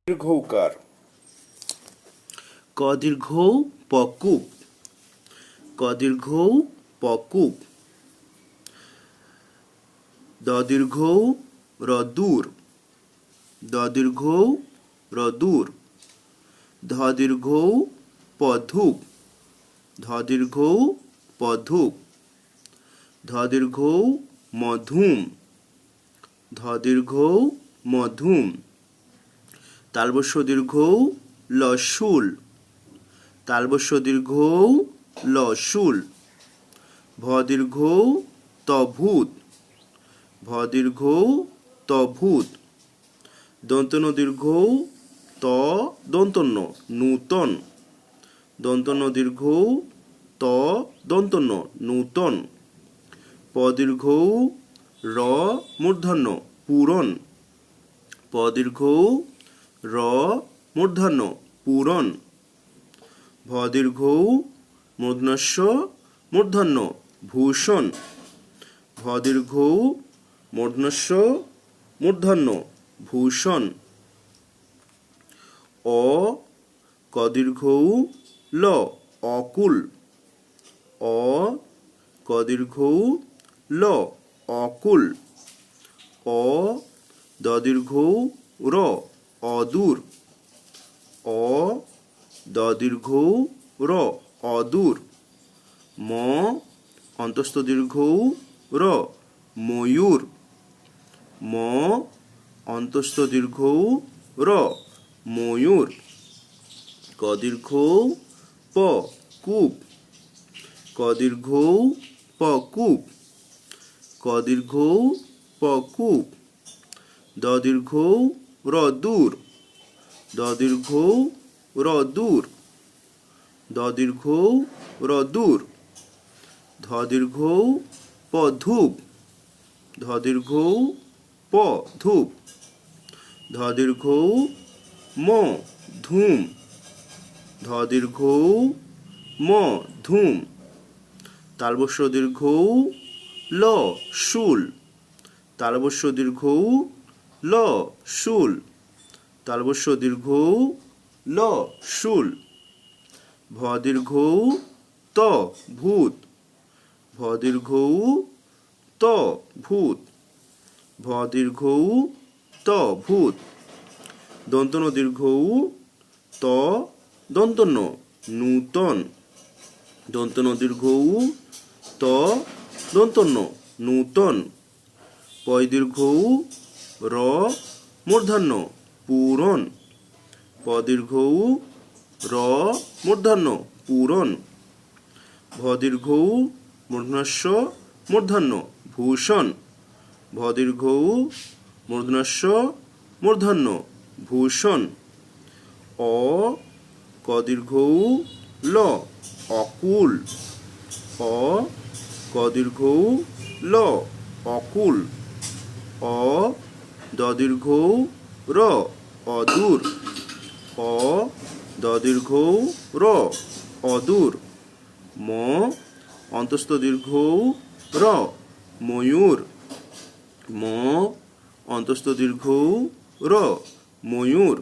দীর্ঘৌকার ক দীর্ঘ পকুপ, ক দীর্ঘ পকুপ। দ দীর্ঘ রদূর, দ দীর্ঘ রদূর। ধ দীর্ঘ পধুপ, ধ দীর্ঘ পধুপ। ধ দীর্ঘ মধুম, ধ দীর্ঘ মধুম। তালবস্য দীর্ঘ লশুল, তালবস্য দীর্ঘ লশুল। ভ দীর্ঘ তভূত, ভ দীর্ঘ তভূত। দন্তন্য দীর্ঘ ত দন্তন্য নূতন, দন্তন্য দীর্ঘ ত দন্তন্য নূতন। প দীর্ঘ র মূর্ধন্য পূরণ, প দীর্ঘ র মূর্ধন্য পূরণ। ভ দীর্ঘ মূর্ধন্যস্য মূর্ধন্য ভূষণ, ভ দীর্ঘ মূর্ধন্যস্য মূর্ধন্য ভূষণ। অ ক দীর্ঘ ল অকুল, অ ক দীর্ঘ ল অকুল। অ দ দীর্ঘ র অদূর, অ দ দীর্ঘ র অদূর। ম অন্তস্থ দীর্ঘ র ময়ূর, ম অন্তস্থ দীর্ঘ র ময়ূর। ক দীর্ঘ প কূপ, ক দীর্ঘ প কূপ, ক দীর্ঘ প কূপ। দ দীর্ঘ রদূর, দ দীর্ঘ রদূর, দ দীর্ঘ রদূর। ধ দীর্ঘ পধূপ, ধ দীর্ঘ পধূপ। ধ দীর্ঘ ম ধূম, ধ দীর্ঘ ম ধূম। তালবস্য দীর্ঘ ল শুল, তালবস্য দীর্ঘ ল শুল, তালবস্য দীর্ঘ ল শুল। ভ দীর্ঘ ত ভূত, ভ দীর্ঘ ত ভূত, ভ দীর্ঘ ত ভূত। দন্তন্য দীর্ঘ ত দন্তন্য নূতন, দন্তন্য দীর্ঘ ত দন্তন্য নূতন। পয় দীর্ঘ র মূর্ধন্য পূরণ, প দীর্ঘ র মূর্ধন্য পূরণ। ভ দীর্ঘ মূর্ধন্যস্য মূর্ধন্য ভূষণ, ভ দীর্ঘ মূর্ধন্যস্য মূর্ধন্য ভূষণ। অ ক দীর্ঘ ল অকুল, অ ক দীর্ঘ ল অকুল। অ দ দীর্ঘ র অদূর, অ দ দীর্ঘ র অদূর। ম অন্তস্থ দীর্ঘ র ময়ূর, ম অন্তস্থ দীর্ঘ র ময়ূর।